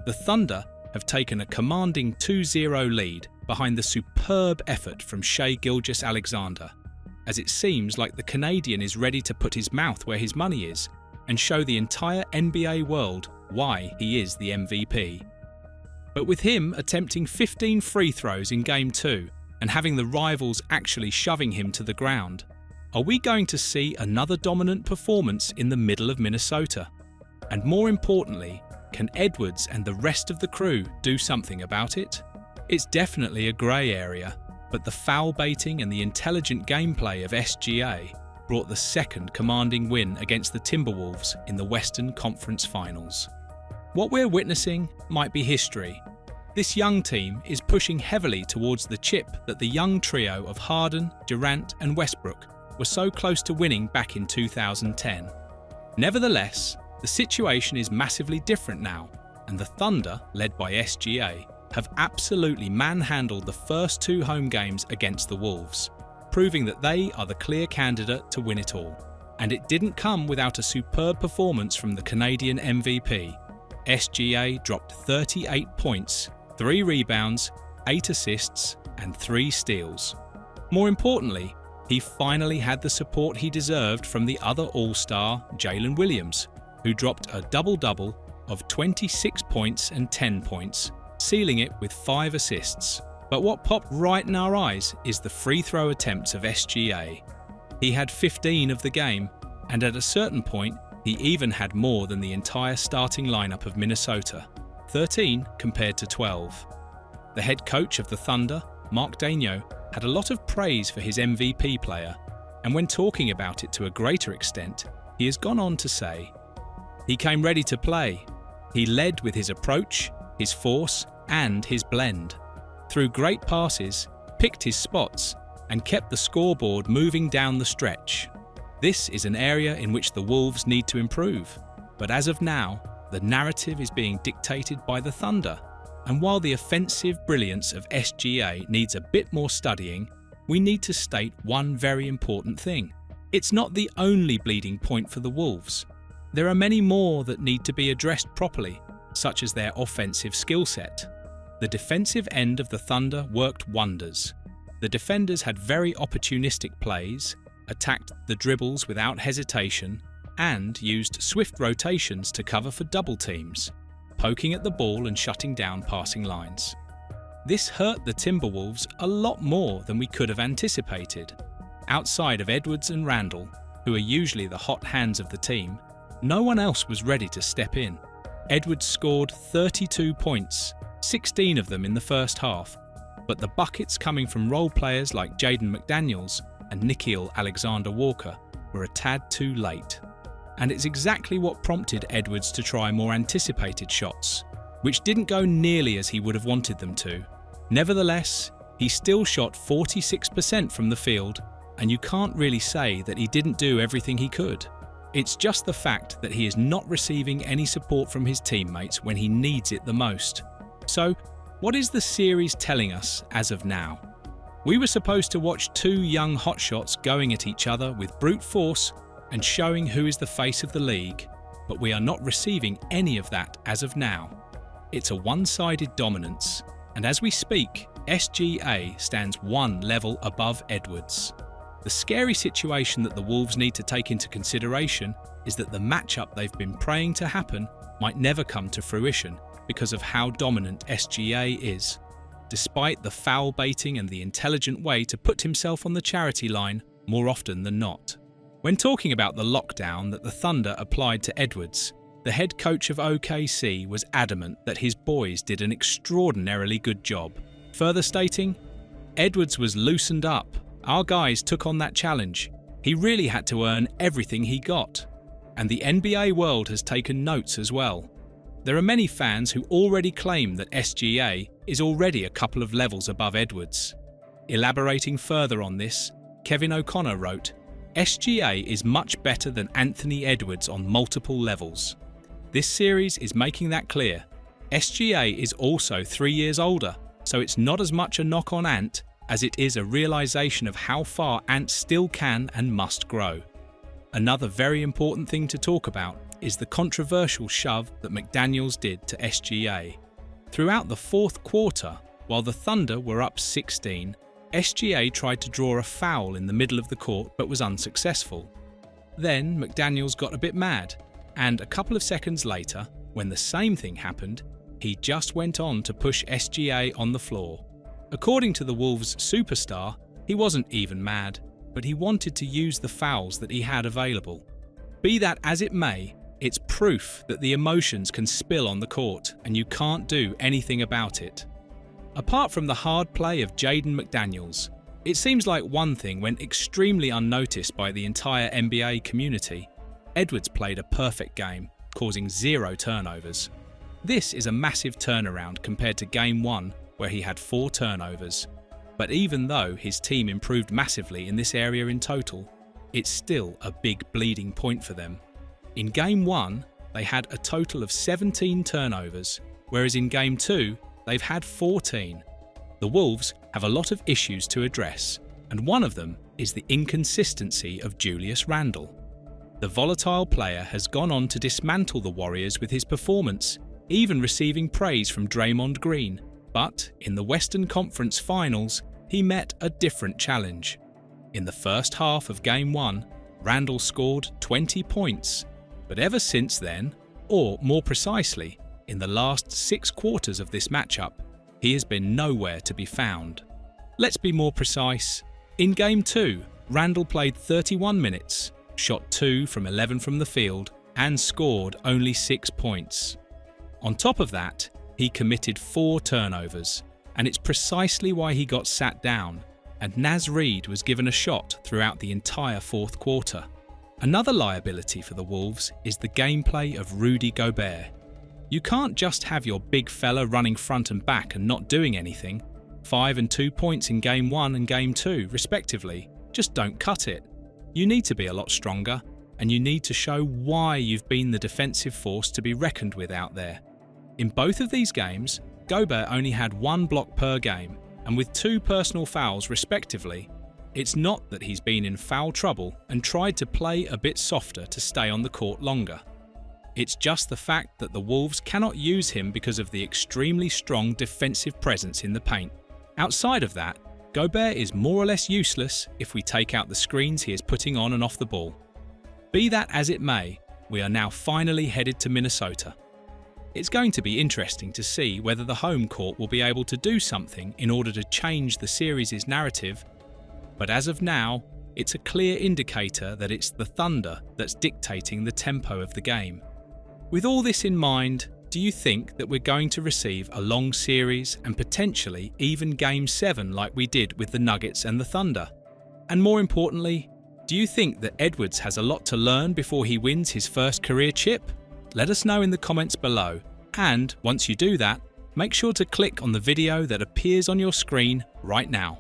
The Thunder have taken a commanding 2-0 lead behind the superb effort from Shai Gilgeous-Alexander, as it seems like the Canadian is ready to put his mouth where his money is and show the entire NBA world why he is the MVP. But with him attempting 15 free throws in Game 2 and having the rivals actually shoving him to the ground, are we going to see another dominant performance in the middle of Minnesota? And more importantly, can Edwards and the rest of the crew do something about it? It's definitely a grey area, but the foul baiting and the intelligent gameplay of SGA brought the second commanding win against the Timberwolves in the Western Conference Finals. What we're witnessing might be history. This young team is pushing heavily towards the chip that the young trio of Harden, Durant and Westbrook were so close to winning back in 2010. Nevertheless, the situation is massively different now, and the Thunder, led by SGA, have absolutely manhandled the first 2 home games against the Wolves, proving that they are the clear candidate to win it all. And it didn't come without a superb performance from the Canadian MVP. SGA dropped 38 points, 3 rebounds, 8 assists and 3 steals. More importantly, he finally had the support he deserved from the other All-Star, Jalen Williams, who dropped a double-double of 26 points and 10 points, sealing it with 5 assists. But what popped right in our eyes is the free throw attempts of SGA. He had 15 of the game, and at a certain point, he even had more than the entire starting lineup of Minnesota, 13 compared to 12. The head coach of the Thunder, Mark Daigneault, had a lot of praise for his MVP player, and when talking about it to a greater extent, he has gone on to say, "He came ready to play. He led with his approach, his force, and his blend. Threw great passes, picked his spots, and kept the scoreboard moving down the stretch. This is an area in which the Wolves need to improve, but as of now, the narrative is being dictated by the Thunder. And while the offensive brilliance of SGA needs a bit more studying, we need to state one very important thing. It's not the only bleeding point for the Wolves. There are many more that need to be addressed properly, such as their offensive skill set. The defensive end of the Thunder worked wonders. The defenders had very opportunistic plays, attacked the dribbles without hesitation, and used swift rotations to cover for double teams, poking at the ball and shutting down passing lines. This hurt the Timberwolves a lot more than we could have anticipated. Outside of Edwards and Randall, who are usually the hot hands of the team, no one else was ready to step in. Edwards scored 32 points, 16 of them in the first half, but the buckets coming from role players like Jaden McDaniels and Nickeil Alexander-Walker were a tad too late. And it's exactly what prompted Edwards to try more anticipated shots, which didn't go nearly as he would have wanted them to. Nevertheless, he still shot 46% from the field, and you can't really say that he didn't do everything he could. It's just the fact that he is not receiving any support from his teammates when he needs it the most. So, what is the series telling us as of now? We were supposed to watch 2 young hotshots going at each other with brute force and showing who is the face of the league, but we are not receiving any of that as of now. It's a one-sided dominance, and as we speak, SGA stands 1 level above Edwards. The scary situation that the Wolves need to take into consideration is that the matchup they've been praying to happen might never come to fruition because of how dominant SGA is, despite the foul baiting and the intelligent way to put himself on the charity line more often than not. When talking about the lockdown that the Thunder applied to Edwards, the head coach of OKC was adamant that his boys did an extraordinarily good job, further stating, "Edwards was loosened up. Our guys took on that challenge. He really had to earn everything he got." And the NBA world has taken notes as well. There are many fans who already claim that SGA is already a couple of levels above Edwards. Elaborating further on this, Kevin O'Connor wrote, "SGA is much better than Anthony Edwards on multiple levels. This series is making that clear. SGA is also 3 years older, so it's not as much a knock on Ant as it is a realization of how far Ant still can and must grow." Another very important thing to talk about is the controversial shove that McDaniels did to SGA. Throughout the fourth quarter, while the Thunder were up 16, SGA tried to draw a foul in the middle of the court but was unsuccessful. Then McDaniels got a bit mad, and a couple of seconds later, when the same thing happened, he just went on to push SGA on the floor. According to the Wolves superstar, he wasn't even mad, but he wanted to use the fouls that he had available. Be that as it may, it's proof that the emotions can spill on the court and you can't do anything about it. Apart from the hard play of Jaden McDaniels, it seems like one thing went extremely unnoticed by the entire NBA community. Edwards played a perfect game, causing 0 turnovers. This is a massive turnaround compared to Game 1, where he had 4 turnovers. But even though his team improved massively in this area in total, it's still a big bleeding point for them. In Game 1, they had a total of 17 turnovers, whereas in Game 2, they've had 14. The Wolves have a lot of issues to address, and one of them is the inconsistency of Julius Randle. The volatile player has gone on to dismantle the Warriors with his performance, even receiving praise from Draymond Green. But in the Western Conference Finals, he met a different challenge. In the first half of Game 1, Randle scored 20 points. But ever since then, or more precisely, in the last 6 quarters of this matchup, he has been nowhere to be found. Let's be more precise. In Game 2, Randle played 31 minutes, shot 2 from 11 from the field, and scored only 6 points. On top of that, he committed 4 turnovers, and it's precisely why he got sat down, and Naz Reid was given a shot throughout the entire fourth quarter. Another liability for the Wolves is the gameplay of Rudy Gobert. You can't just have your big fella running front and back and not doing anything. 5 and 2 points in Game 1 and Game 2, respectively. Just don't cut it. You need to be a lot stronger, and you need to show why you've been the defensive force to be reckoned with out there. In both of these games, Gobert only had 1 block per game, and with 2 personal fouls respectively. It's not that he's been in foul trouble and tried to play a bit softer to stay on the court longer. It's just the fact that the Wolves cannot use him because of the extremely strong defensive presence in the paint. Outside of that, Gobert is more or less useless if we take out the screens he is putting on and off the ball. Be that as it may, we are now finally headed to Minnesota. It's going to be interesting to see whether the home court will be able to do something in order to change the series' narrative, but as of now, it's a clear indicator that it's the Thunder that's dictating the tempo of the game. With all this in mind, do you think that we're going to receive a long series and potentially even Game 7 like we did with the Nuggets and the Thunder? And more importantly, do you think that Edwards has a lot to learn before he wins his first career chip? Let us know in the comments below, and once you do that, make sure to click on the video that appears on your screen right now.